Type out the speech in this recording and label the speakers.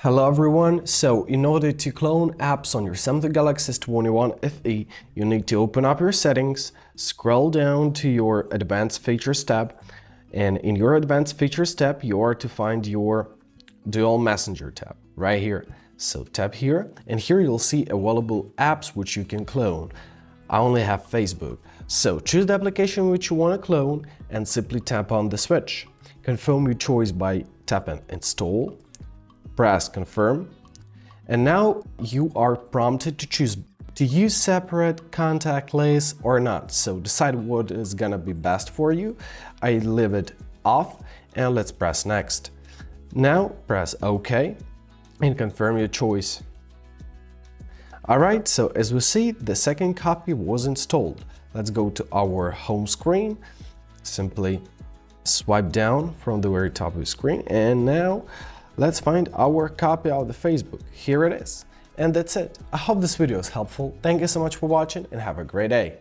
Speaker 1: Hello everyone, so in order to clone apps on your Samsung Galaxy S21 FE, you need to open up your settings, scroll down to your Advanced Features tab, and in your Advanced Features tab, you are to find your Dual Messenger tab right here. So tap here, and here you'll see available apps which you can clone. I only have Facebook, so choose the application which you want to clone and simply tap on the switch. Confirm your choice by tapping Install. Press confirm, and now you are prompted to choose to use separate contact lists or not. So decide what is gonna be best for you. I leave it off and let's press next. Now press OK and confirm your choice. Alright, so as we see, the second copy was installed. Let's go to our home screen. Simply swipe down from the very top of the screen, and now let's find our copy of the Facebook. Here it is. And that's it. I hope this video is helpful. Thank you so much for watching and have a great day.